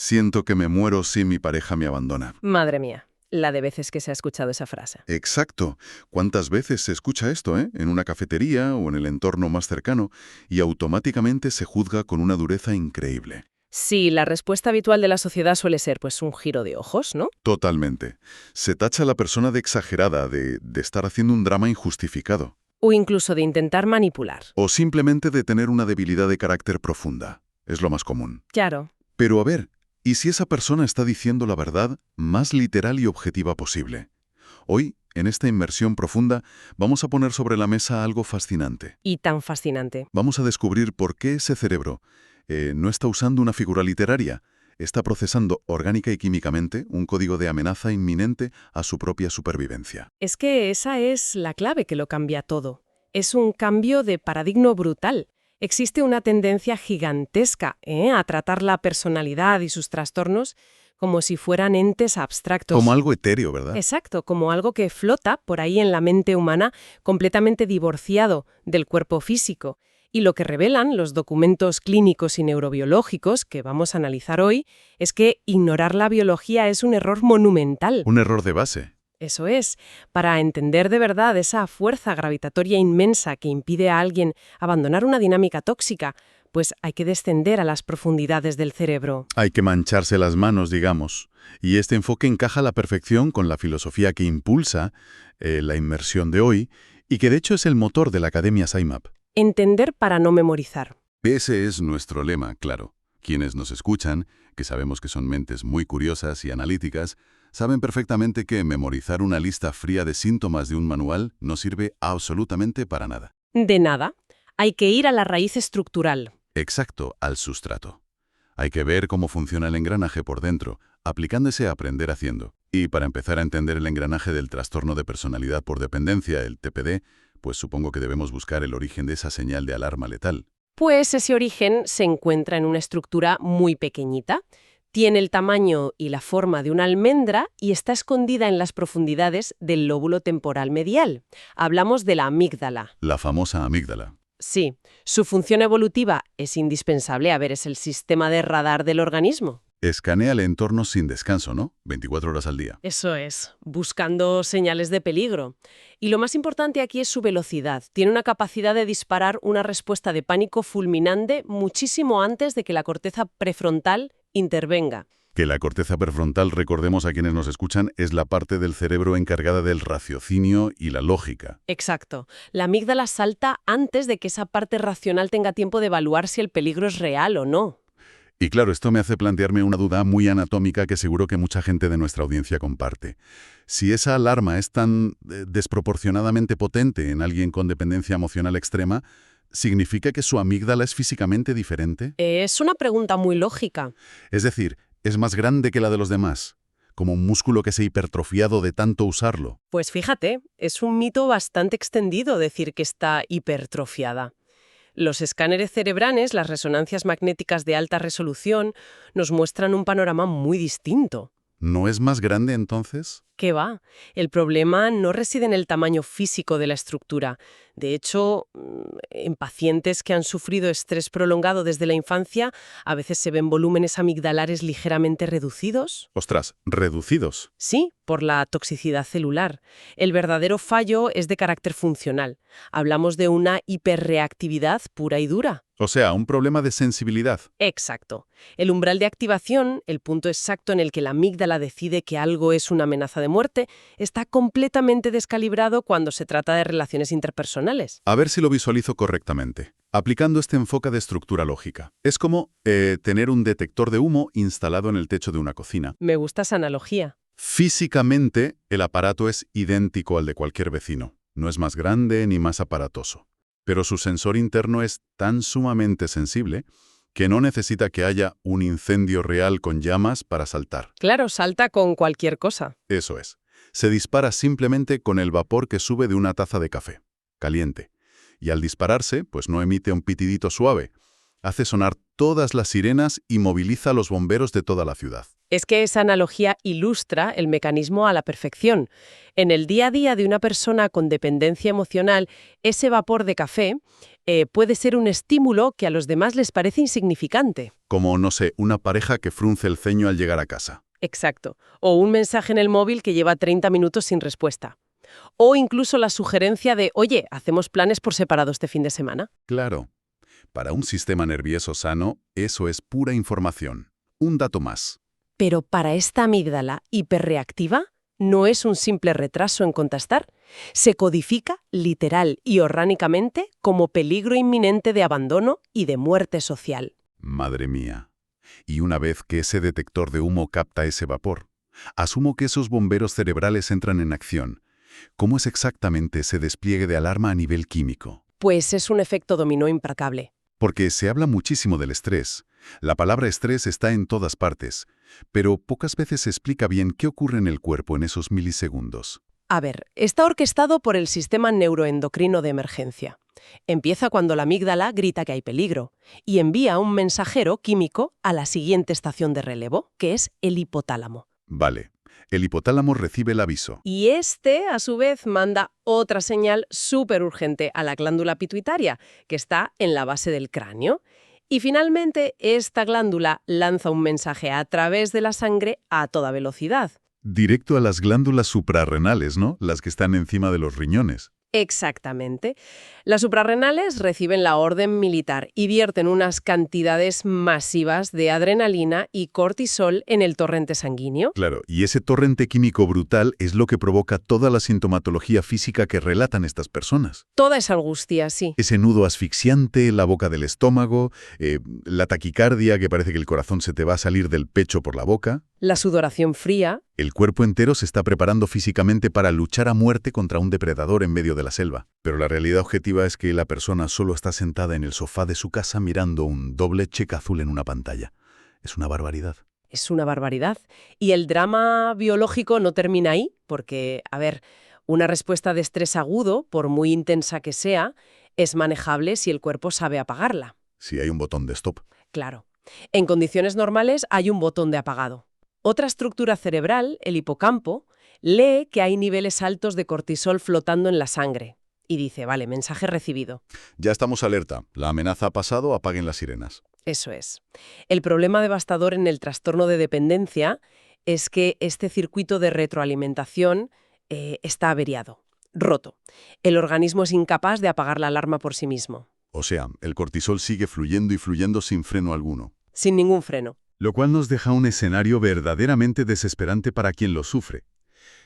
Siento que me muero si mi pareja me abandona. Madre mía, la de veces que se ha escuchado esa frase. Exacto. ¿Cuántas veces se escucha esto, en una cafetería o en el entorno más cercano, y automáticamente se juzga con una dureza increíble? Sí, la respuesta habitual de la sociedad suele ser pues un giro de ojos, ¿no? Totalmente. Se tacha a la persona de exagerada, de estar haciendo un drama injustificado, O incluso de intentar manipular. o simplemente de tener una debilidad de carácter profunda. Es lo más común. Claro. Pero a ver, ¿y si esa persona está diciendo la verdad más literal y objetiva posible? Hoy, en esta inmersión profunda, vamos a poner sobre la mesa algo fascinante. Y tan fascinante. Vamos a descubrir por qué ese cerebro no está usando una figura literaria, está procesando orgánica y químicamente un código de amenaza inminente a su propia supervivencia. Es que esa es la clave que lo cambia todo. Es un cambio de paradigma brutal. Existe una tendencia gigantesca a tratar la personalidad y sus trastornos como si fueran entes abstractos. Como algo etéreo, ¿verdad? Exacto, como algo que flota por ahí en la mente humana, completamente divorciado del cuerpo físico. Y lo que revelan los documentos clínicos y neurobiológicos que vamos a analizar hoy es que ignorar la biología es un error monumental. Un error de base. Eso es, para entender de verdad esa fuerza gravitatoria inmensa que impide a alguien abandonar una dinámica tóxica, pues hay que descender a las profundidades del cerebro. Hay que mancharse las manos, digamos. Y este enfoque encaja a la perfección con la filosofía que impulsa la inmersión de hoy y que de hecho es el motor de la Academia SciMap. Entender para no memorizar. Ese es nuestro lema, claro. Quienes nos escuchan, que sabemos que son mentes muy curiosas y analíticas, saben perfectamente que memorizar una lista fría de síntomas de un manual no sirve absolutamente para nada. De nada. Hay que ir a la raíz estructural. Exacto, al sustrato. Hay que ver cómo funciona el engranaje por dentro, aplicándose a aprender haciendo. Y para empezar a entender el engranaje del trastorno de personalidad por dependencia, el TPD, pues supongo que debemos buscar el origen de esa señal de alarma letal. Pues ese origen se encuentra en una estructura muy pequeñita. Tiene el tamaño y la forma de una almendra y está escondida en las profundidades del lóbulo temporal medial. Hablamos de la amígdala. La famosa amígdala. Sí, su función evolutiva es indispensable. A ver, es el sistema de radar del organismo. Escanea el entorno sin descanso, ¿no? 24 horas al día. Eso es, buscando señales de peligro. Y lo más importante aquí es su velocidad. Tiene una capacidad de disparar una respuesta de pánico fulminante muchísimo antes de que la corteza prefrontal intervenga. Que la corteza prefrontal, recordemos a quienes nos escuchan, es la parte del cerebro encargada del raciocinio y la lógica. Exacto. La amígdala salta antes de que esa parte racional tenga tiempo de evaluar si el peligro es real o no. Y claro, esto me hace plantearme una duda muy anatómica que seguro que mucha gente de nuestra audiencia comparte. Si esa alarma es tan desproporcionadamente potente en alguien con dependencia emocional extrema, ¿significa que su amígdala es físicamente diferente? Es una pregunta muy lógica. Es decir, ¿es más grande que la de los demás? Como un músculo que se ha hipertrofiado de tanto usarlo. Pues fíjate, es un mito bastante extendido decir que está hipertrofiada. Los escáneres cerebrales, las resonancias magnéticas de alta resolución, nos muestran un panorama muy distinto. ¿No es más grande entonces? ¿Qué va? El problema no reside en el tamaño físico de la estructura. De hecho, en pacientes que han sufrido estrés prolongado desde la infancia, a veces se ven volúmenes amigdalares ligeramente reducidos. Ostras, reducidos. Sí, por la toxicidad celular. El verdadero fallo es de carácter funcional. Hablamos de una hiperreactividad pura y dura. O sea, un problema de sensibilidad. Exacto. El umbral de activación, el punto exacto en el que la amígdala decide que algo es una amenaza de muerte, está completamente descalibrado cuando se trata de relaciones interpersonales. A ver si lo visualizo correctamente. Aplicando este enfoque de estructura lógica. Es como tener un detector de humo instalado en el techo de una cocina. Me gusta esa analogía. Físicamente, el aparato es idéntico al de cualquier vecino. No es más grande ni más aparatoso. Pero su sensor interno es tan sumamente sensible que no necesita que haya un incendio real con llamas para saltar. Claro, salta con cualquier cosa. Eso es. Se dispara simplemente con el vapor que sube de una taza de café, caliente. Y al dispararse, pues no emite un pitidito suave. Hace sonar todas las sirenas y moviliza a los bomberos de toda la ciudad. Es que esa analogía ilustra el mecanismo a la perfección. En el día a día de una persona con dependencia emocional, ese vapor de café puede ser un estímulo que a los demás les parece insignificante. Como, no sé, una pareja que frunce el ceño al llegar a casa. Exacto. O un mensaje en el móvil que lleva 30 minutos sin respuesta. O incluso la sugerencia de, oye, hacemos planes por separado este fin de semana. Claro. Para un sistema nervioso sano, eso es pura información. Un dato más. Pero para esta amígdala hiperreactiva, no es un simple retraso en contestar. Se codifica literal y orgánicamente como peligro inminente de abandono y de muerte social. Madre mía. Y una vez que ese detector de humo capta ese vapor, asumo que esos bomberos cerebrales entran en acción. ¿Cómo es exactamente ese despliegue de alarma a nivel químico? Pues es un efecto dominó implacable. Porque se habla muchísimo del estrés. La palabra estrés está en todas partes, pero pocas veces se explica bien qué ocurre en el cuerpo en esos milisegundos. A ver, está orquestado por el sistema neuroendocrino de emergencia. Empieza cuando la amígdala grita que hay peligro y envía un mensajero químico a la siguiente estación de relevo, que es el hipotálamo. Vale, el hipotálamo recibe el aviso. Y este, a su vez, manda otra señal súper urgente a la glándula pituitaria, que está en la base del cráneo. Y finalmente, esta glándula lanza un mensaje a través de la sangre a toda velocidad. Directo a las glándulas suprarrenales, ¿no? Las que están encima de los riñones. Exactamente. Las suprarrenales reciben la orden militar y vierten unas cantidades masivas de adrenalina y cortisol en el torrente sanguíneo. Claro, y ese torrente químico brutal es lo que provoca toda la sintomatología física que relatan estas personas. Toda esa angustia, sí. Ese nudo asfixiante, la boca del estómago, la taquicardia que parece que el corazón se te va a salir del pecho por la boca. La sudoración fría. El cuerpo entero se está preparando físicamente para luchar a muerte contra un depredador en medio de la selva. Pero la realidad objetiva es que la persona solo está sentada en el sofá de su casa mirando un doble cheque azul en una pantalla. Es una barbaridad. Es una barbaridad. Y el drama biológico no termina ahí, porque, a ver, una respuesta de estrés agudo, por muy intensa que sea, es manejable si el cuerpo sabe apagarla. Si hay un botón de stop. Claro. En condiciones normales hay un botón de apagado. Otra estructura cerebral, el hipocampo, lee que hay niveles altos de cortisol flotando en la sangre. Y dice, vale, mensaje recibido. Ya estamos alerta. La amenaza ha pasado, apaguen las sirenas. Eso es. El problema devastador en el trastorno de dependencia es que este circuito de retroalimentación está averiado, roto. El organismo es incapaz de apagar la alarma por sí mismo. O sea, el cortisol sigue fluyendo y fluyendo sin freno alguno. Sin ningún freno. Lo cual nos deja un escenario verdaderamente desesperante para quien lo sufre.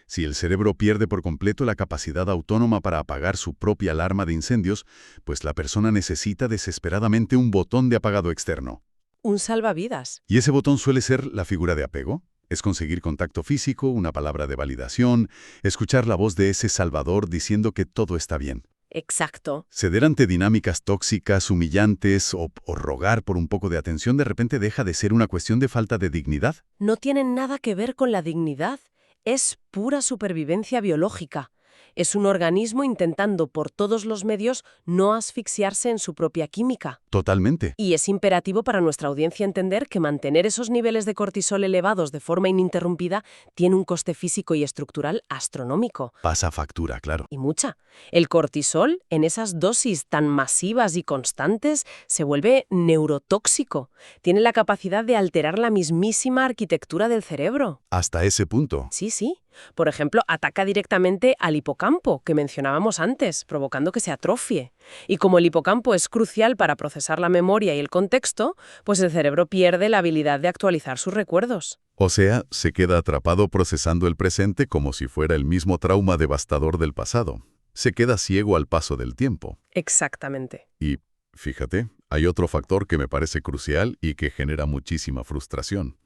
Si el cerebro pierde por completo la capacidad autónoma para apagar su propia alarma de incendios, pues la persona necesita desesperadamente un botón de apagado externo. Un salvavidas. ¿Y ese botón suele ser la figura de apego? Es conseguir contacto físico, una palabra de validación, escuchar la voz de ese salvador diciendo que todo está bien. Exacto. Ceder ante dinámicas tóxicas, humillantes o rogar por un poco de atención de repente deja de ser una cuestión de falta de dignidad. No tienen nada que ver con la dignidad. Es pura supervivencia biológica. Es un organismo intentando por todos los medios no asfixiarse en su propia química. Totalmente. Y es imperativo para nuestra audiencia entender que mantener esos niveles de cortisol elevados de forma ininterrumpida tiene un coste físico y estructural astronómico. Pasa factura, claro. Y mucha. El cortisol, en esas dosis tan masivas y constantes, se vuelve neurotóxico. Tiene la capacidad de alterar la mismísima arquitectura del cerebro. Hasta ese punto. Sí, sí. Por ejemplo, ataca directamente al hipocampo, que mencionábamos antes, provocando que se atrofie. Y como el hipocampo es crucial para procesar la memoria y el contexto, pues el cerebro pierde la habilidad de actualizar sus recuerdos. O sea, se queda atrapado procesando el presente como si fuera el mismo trauma devastador del pasado. Se queda ciego al paso del tiempo. Exactamente. Y, fíjate, hay otro factor que me parece crucial y que genera muchísima frustración.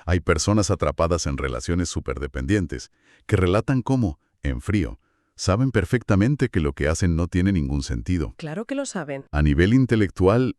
Hay personas atrapadas en relaciones superdependientes que relatan cómo, en frío, saben perfectamente que lo que hacen no tiene ningún sentido. Claro que lo saben. A nivel intelectual,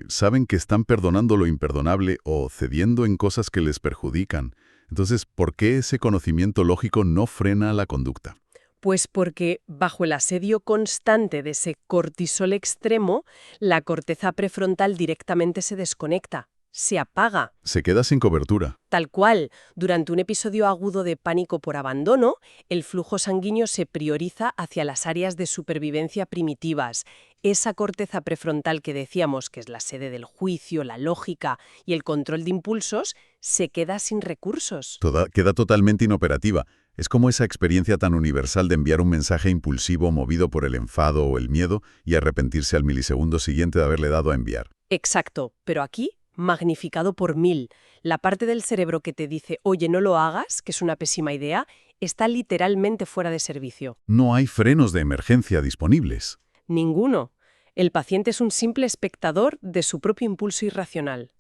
saben que están perdonando lo imperdonable o cediendo en cosas que les perjudican. Entonces, ¿por qué ese conocimiento lógico no frena la conducta? Pues porque bajo el asedio constante de ese cortisol extremo, la corteza prefrontal directamente se desconecta, se apaga. Se queda sin cobertura. Tal cual, durante un episodio agudo de pánico por abandono, el flujo sanguíneo se prioriza hacia las áreas de supervivencia primitivas. Esa corteza prefrontal que decíamos que es la sede del juicio, la lógica y el control de impulsos, se queda sin recursos. Queda totalmente inoperativa. Es como esa experiencia tan universal de enviar un mensaje impulsivo movido por el enfado o el miedo y arrepentirse al milisegundo siguiente de haberle dado a enviar. Exacto, pero aquí magnificado por 1000. La parte del cerebro que te dice, oye, no lo hagas, que es una pésima idea, está literalmente fuera de servicio. No hay frenos de emergencia disponibles. Ninguno. El paciente es un simple espectador de su propio impulso irracional.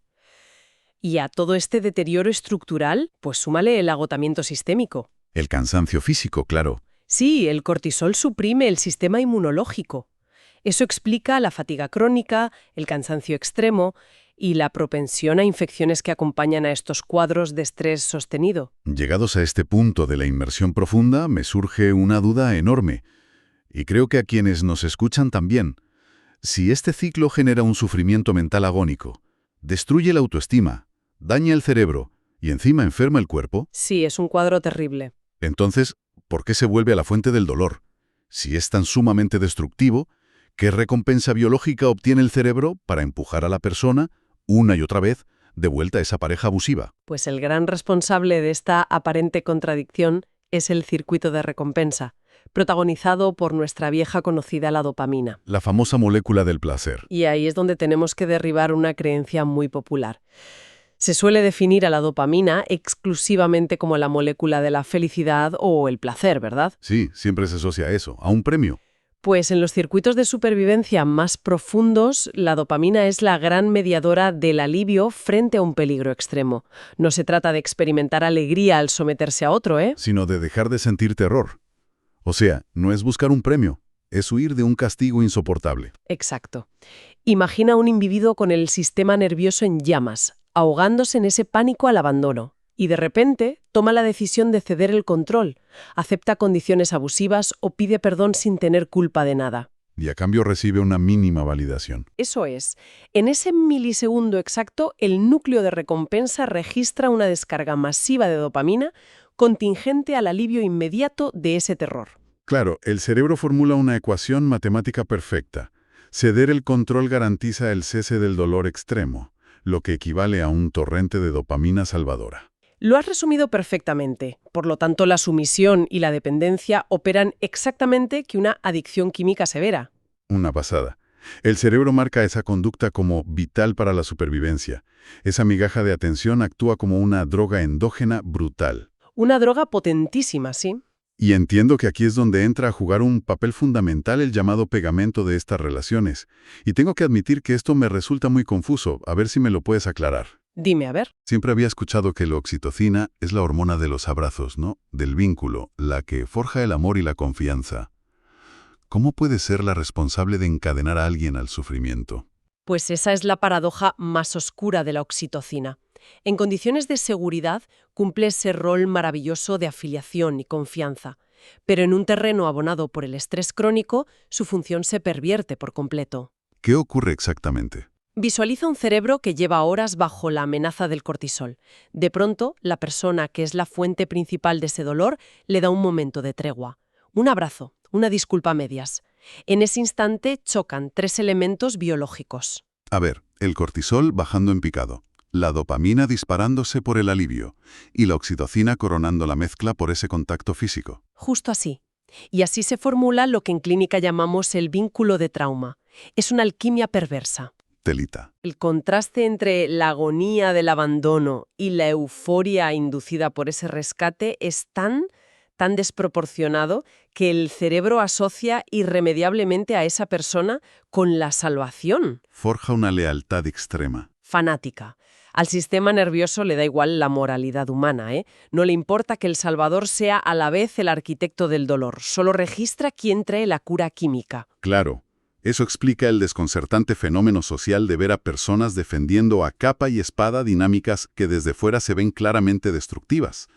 Y a todo este deterioro estructural, pues súmale el agotamiento sistémico. El cansancio físico, claro. Sí, el cortisol suprime el sistema inmunológico. Eso explica la fatiga crónica, el cansancio extremo y la propensión a infecciones que acompañan a estos cuadros de estrés sostenido. Llegados a este punto de la inmersión profunda, me surge una duda enorme. Y creo que a quienes nos escuchan también. Si este ciclo genera un sufrimiento mental agónico, destruye la autoestima, daña el cerebro y encima enferma el cuerpo, Sí, es un cuadro terrible. entonces, ¿por qué se vuelve a la fuente del dolor? Si es tan sumamente destructivo, ¿qué recompensa biológica obtiene el cerebro para empujar a la persona, una y otra vez, de vuelta a esa pareja abusiva? Pues el gran responsable de esta aparente contradicción es el circuito de recompensa, protagonizado por nuestra vieja conocida la dopamina. La famosa molécula del placer. Y ahí es donde tenemos que derribar una creencia muy popular. Se suele definir a la dopamina exclusivamente como la molécula de la felicidad o el placer, ¿verdad? Sí, siempre se asocia a eso, a un premio. Pues en los circuitos de supervivencia más profundos, la dopamina es la gran mediadora del alivio frente a un peligro extremo. No se trata de experimentar alegría al someterse a otro, ¿eh? Sino de dejar de sentir terror. O sea, no es buscar un premio, es huir de un castigo insoportable. Exacto. Imagina un individuo con el sistema nervioso en llamas, ahogándose en ese pánico al abandono. Y de repente toma la decisión de ceder el control, acepta condiciones abusivas o pide perdón sin tener culpa de nada. Y a cambio recibe una mínima validación. Eso es. En ese milisegundo exacto, el núcleo de recompensa registra una descarga masiva de dopamina contingente al alivio inmediato de ese terror. Claro, el cerebro formula una ecuación matemática perfecta. Ceder el control garantiza el cese del dolor extremo, lo que equivale a un torrente de dopamina salvadora. Lo has resumido perfectamente. Por lo tanto, la sumisión y la dependencia operan exactamente que una adicción química severa. Una pasada. El cerebro marca esa conducta como vital para la supervivencia. Esa migaja de atención actúa como una droga endógena brutal. Una droga potentísima, ¿sí? Y entiendo que aquí es donde entra a jugar un papel fundamental el llamado pegamento de estas relaciones. Y tengo que admitir que esto me resulta muy confuso. A ver si me lo puedes aclarar. Dime, a ver. Siempre había escuchado que la oxitocina es la hormona de los abrazos, ¿no? Del vínculo, la que forja el amor y la confianza. ¿Cómo puede ser la responsable de encadenar a alguien al sufrimiento? Pues esa es la paradoja más oscura de la oxitocina. En condiciones de seguridad cumple ese rol maravilloso de afiliación y confianza, pero en un terreno abonado por el estrés crónico, su función se pervierte por completo. ¿Qué ocurre exactamente? Visualiza un cerebro que lleva horas bajo la amenaza del cortisol. De pronto, la persona que es la fuente principal de ese dolor le da un momento de tregua. Un abrazo, una disculpa a medias. En ese instante chocan 3 elementos biológicos. A ver, el cortisol bajando en picado, la dopamina disparándose por el alivio y la oxitocina coronando la mezcla por ese contacto físico. Justo así. Y así se formula lo que en clínica llamamos el vínculo de trauma. Es una alquimia perversa. Telita. El contraste entre la agonía del abandono y la euforia inducida por ese rescate es tan desproporcionado que el cerebro asocia irremediablemente a esa persona con la salvación. Forja una lealtad extrema. Fanática. Al sistema nervioso le da igual la moralidad humana, ¿eh? No le importa que el salvador sea a la vez el arquitecto del dolor, solo registra quién trae la cura química. Claro. Eso explica el desconcertante fenómeno social de ver a personas defendiendo a capa y espada dinámicas que desde fuera se ven claramente destructivas.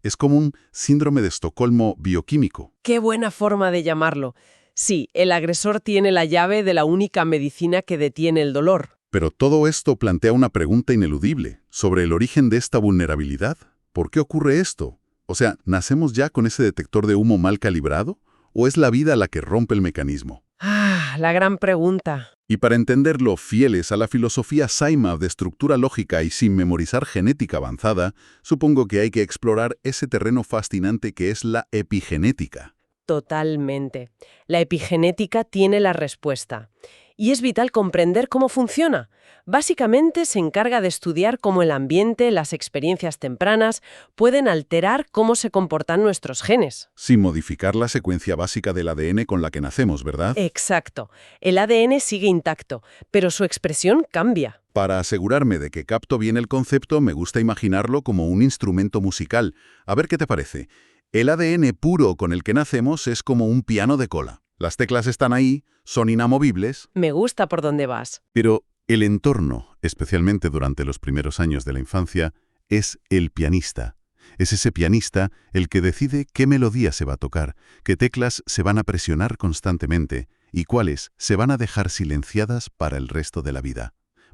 Es como un síndrome de Estocolmo bioquímico. Qué buena forma de llamarlo. Sí, el agresor tiene la llave de la única medicina que detiene el dolor. Pero todo esto plantea una pregunta ineludible sobre el origen de esta vulnerabilidad. ¿Por qué ocurre esto? O sea, ¿nacemos ya con ese detector de humo mal calibrado? ¿O es la vida la que rompe el mecanismo? Ah, la gran pregunta. Y para entenderlo, fieles a la filosofía SciMap de estructura lógica y sin memorizar genética avanzada, supongo que hay que explorar ese terreno fascinante que es la epigenética. Totalmente. La epigenética tiene la respuesta. Y es vital comprender cómo funciona. Básicamente se encarga de estudiar cómo el ambiente, las experiencias tempranas, pueden alterar cómo se comportan nuestros genes. Sin modificar la secuencia básica del ADN con la que nacemos, ¿verdad? Exacto. El ADN sigue intacto, pero su expresión cambia. Para asegurarme de que capto bien el concepto, me gusta imaginarlo como un instrumento musical. A ver qué te parece. El ADN puro con el que nacemos es como un piano de cola. Las teclas están ahí, son inamovibles, Me gusta por dónde vas. pero el entorno, especialmente durante los primeros años de la infancia, es el pianista. Es ese pianista el que decide qué melodía se va a tocar, qué teclas se van a presionar constantemente y cuáles se van a dejar silenciadas para el resto de la vida.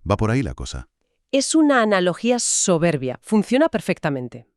Va por ahí la cosa. Es una analogía soberbia. Funciona perfectamente.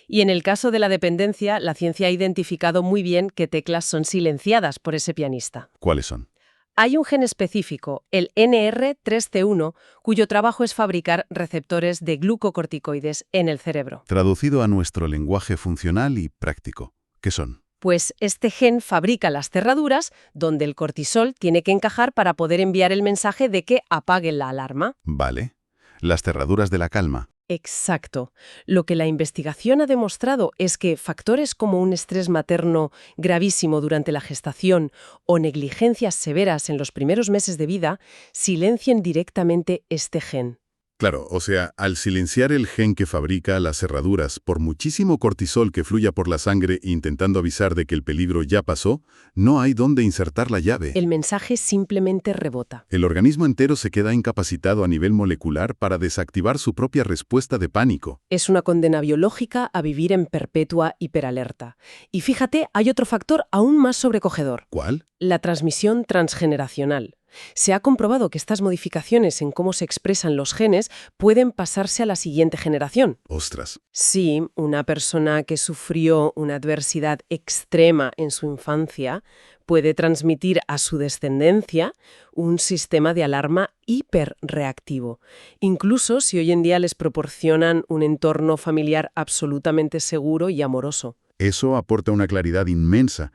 Y en el caso de la dependencia, la ciencia ha identificado muy bien qué teclas son silenciadas por ese pianista. ¿Cuáles son? Hay un gen específico, el NR3C1, cuyo trabajo es fabricar receptores de glucocorticoides en el cerebro. Traducido a nuestro lenguaje funcional y práctico. ¿Qué son? Pues este gen fabrica las cerraduras donde el cortisol tiene que encajar para poder enviar el mensaje de que apaguen la alarma. Vale. Las cerraduras de la calma. Exacto. Lo que la investigación ha demostrado es que factores como un estrés materno gravísimo durante la gestación o negligencias severas en los primeros meses de vida silencian directamente este gen. Claro, o sea, al silenciar el gen que fabrica las cerraduras, por muchísimo cortisol que fluya por la sangre intentando avisar de que el peligro ya pasó, no hay dónde insertar la llave. El mensaje simplemente rebota. El organismo entero se queda incapacitado a nivel molecular para desactivar su propia respuesta de pánico. Es una condena biológica a vivir en perpetua hiperalerta. Y fíjate, hay otro factor aún más sobrecogedor: ¿Cuál? la transmisión transgeneracional. Se ha comprobado que estas modificaciones en cómo se expresan los genes pueden pasarse a la siguiente generación. Ostras. Sí, una persona que sufrió una adversidad extrema en su infancia puede transmitir a su descendencia un sistema de alarma hiperreactivo, incluso si hoy en día les proporcionan un entorno familiar absolutamente seguro y amoroso. Eso aporta una claridad inmensa,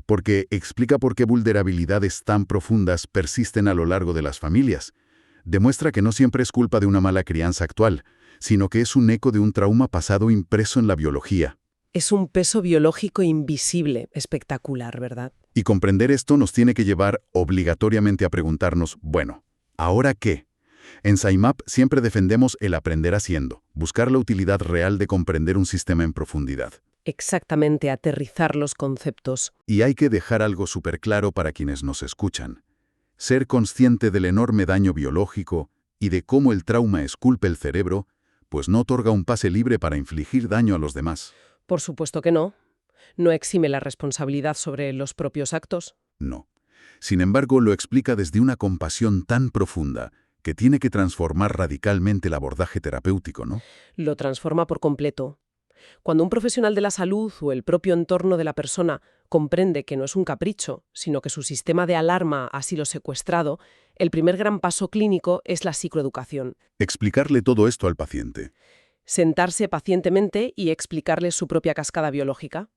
porque explica por qué vulnerabilidades tan profundas persisten a lo largo de las familias. Demuestra que no siempre es culpa de una mala crianza actual, sino que es un eco de un trauma pasado impreso en la biología. Es un peso biológico invisible, espectacular, ¿verdad? Y comprender esto nos tiene que llevar obligatoriamente a preguntarnos, bueno, ¿ahora qué? En SciMap siempre defendemos el aprender haciendo, buscar la utilidad real de comprender un sistema en profundidad. Exactamente, aterrizar los conceptos. Y hay que dejar algo súper claro para quienes nos escuchan. Ser consciente del enorme daño biológico y de cómo el trauma esculpe el cerebro, pues no otorga un pase libre para infligir daño a los demás. Por supuesto que no. No exime la responsabilidad sobre los propios actos. No. Sin embargo, lo explica desde una compasión tan profunda que tiene que transformar radicalmente el abordaje terapéutico, ¿no? Lo transforma por completo. Cuando un profesional de la salud o el propio entorno de la persona comprende que no es un capricho, sino que su sistema de alarma ha sido secuestrado, el primer gran paso clínico es la psicoeducación. Explicarle todo esto al paciente. Sentarse pacientemente y explicarle su propia cascada biológica.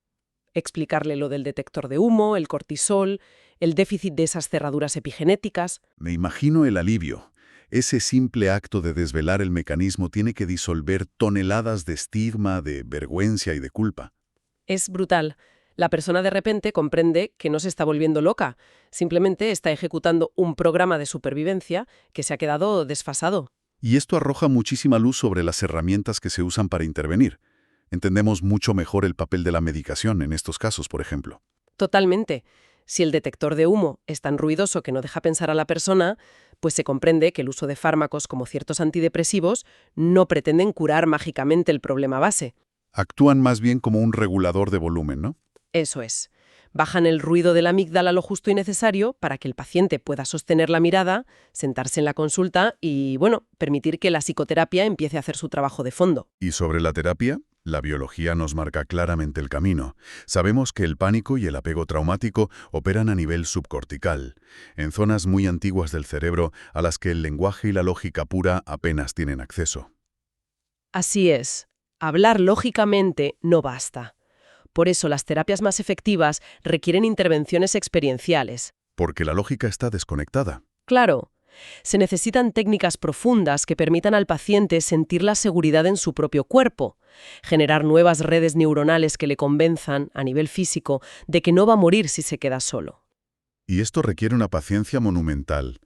Explicarle lo del detector de humo, el cortisol, el déficit de esas cerraduras epigenéticas. Me imagino el alivio. Ese simple acto de desvelar el mecanismo tiene que disolver toneladas de estigma, de vergüenza y de culpa. Es brutal. La persona de repente comprende que no se está volviendo loca, simplemente está ejecutando un programa de supervivencia que se ha quedado desfasado. Y esto arroja muchísima luz sobre las herramientas que se usan para intervenir. Entendemos mucho mejor el papel de la medicación en estos casos, por ejemplo. Totalmente. Si el detector de humo es tan ruidoso que no deja pensar a la persona, pues se comprende que el uso de fármacos como ciertos antidepresivos no pretenden curar mágicamente el problema base. Actúan más bien como un regulador de volumen, ¿no? Eso es. Bajan el ruido de la amígdala lo justo y necesario para que el paciente pueda sostener la mirada, sentarse en la consulta y, bueno, permitir que la psicoterapia empiece a hacer su trabajo de fondo. Y sobre la terapia, la biología nos marca claramente el camino. Sabemos que el pánico y el apego traumático operan a nivel subcortical, en zonas muy antiguas del cerebro a las que el lenguaje y la lógica pura apenas tienen acceso. Así es. Hablar lógicamente no basta. Por eso las terapias más efectivas requieren intervenciones experienciales. Porque la lógica está desconectada. Claro, se necesitan técnicas profundas que permitan al paciente sentir la seguridad en su propio cuerpo, generar nuevas redes neuronales que le convenzan, a nivel físico, de que no va a morir si se queda solo. Y esto requiere una paciencia monumental.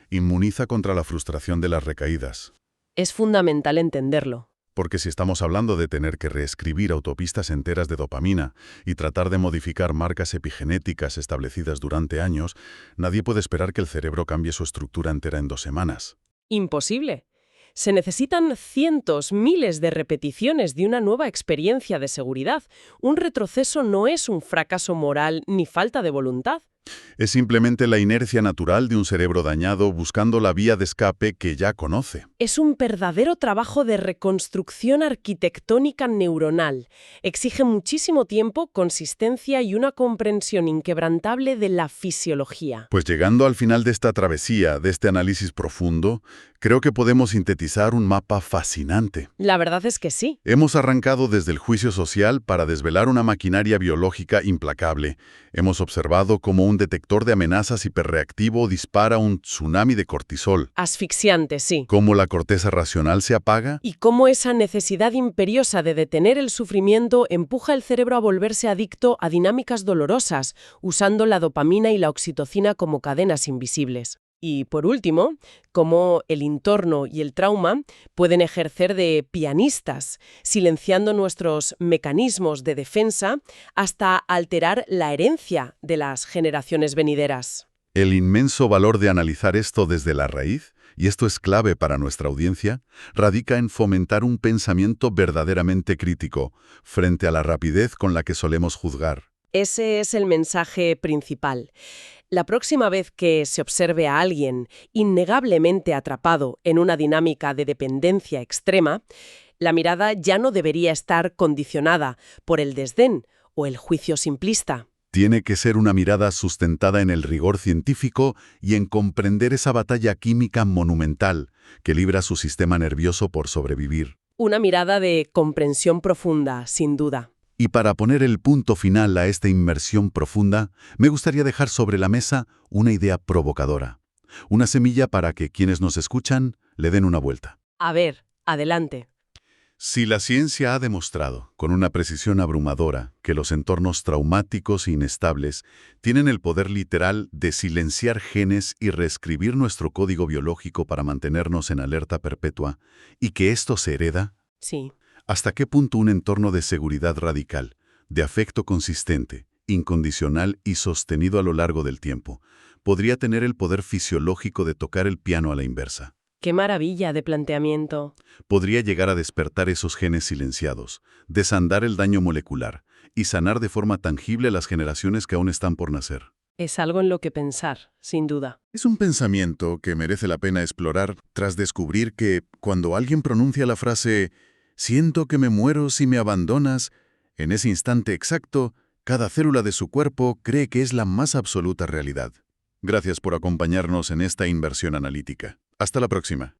Inmuniza contra la frustración de las recaídas. Es fundamental entenderlo. Porque si estamos hablando de tener que reescribir autopistas enteras de dopamina y tratar de modificar marcas epigenéticas establecidas durante años, nadie puede esperar que el cerebro cambie su estructura entera en 2 semanas. Imposible. Se necesitan cientos, miles de repeticiones de una nueva experiencia de seguridad. Un retroceso no es un fracaso moral ni falta de voluntad. Es simplemente la inercia natural de un cerebro dañado buscando la vía de escape que ya conoce. Es un verdadero trabajo de reconstrucción arquitectónica neuronal. Exige muchísimo tiempo, consistencia y una comprensión inquebrantable de la fisiología. Pues llegando al final de esta travesía, de este análisis profundo, creo que podemos sintetizar un mapa fascinante. La verdad es que sí. Hemos arrancado desde el juicio social para desvelar una maquinaria biológica implacable. Hemos observado cómo un detector de amenazas hiperreactivo dispara un tsunami de cortisol. Asfixiante, sí. Cómo la corteza racional se apaga. Y cómo esa necesidad imperiosa de detener el sufrimiento empuja el cerebro a volverse adicto a dinámicas dolorosas, usando la dopamina y la oxitocina como cadenas invisibles. Y, por último, cómo el entorno y el trauma pueden ejercer de pianistas, silenciando nuestros mecanismos de defensa hasta alterar la herencia de las generaciones venideras. El inmenso valor de analizar esto desde la raíz, y esto es clave para nuestra audiencia, radica en fomentar un pensamiento verdaderamente crítico frente a la rapidez con la que solemos juzgar. Ese es el mensaje principal. La próxima vez que se observe a alguien innegablemente atrapado en una dinámica de dependencia extrema, la mirada ya no debería estar condicionada por el desdén o el juicio simplista. Tiene que ser una mirada sustentada en el rigor científico y en comprender esa batalla química monumental que libra su sistema nervioso por sobrevivir. Una mirada de comprensión profunda, sin duda. Y para poner el punto final a esta inmersión profunda, me gustaría dejar sobre la mesa una idea provocadora. Una semilla para que quienes nos escuchan le den una vuelta. A ver, adelante. Si la ciencia ha demostrado, con una precisión abrumadora, que los entornos traumáticos e inestables tienen el poder literal de silenciar genes y reescribir nuestro código biológico para mantenernos en alerta perpetua, y que esto se hereda, Sí. ¿hasta qué punto un entorno de seguridad radical, de afecto consistente, incondicional y sostenido a lo largo del tiempo, podría tener el poder fisiológico de tocar el piano a la inversa? Qué maravilla de planteamiento. Podría llegar a despertar esos genes silenciados, desandar el daño molecular y sanar de forma tangible las generaciones que aún están por nacer. Es algo en lo que pensar, sin duda. Es un pensamiento que merece la pena explorar tras descubrir que, cuando alguien pronuncia la frase «siento que me muero si me abandonas», en ese instante exacto, cada célula de su cuerpo cree que es la más absoluta realidad. Gracias por acompañarnos en esta inversión analítica. Hasta la próxima.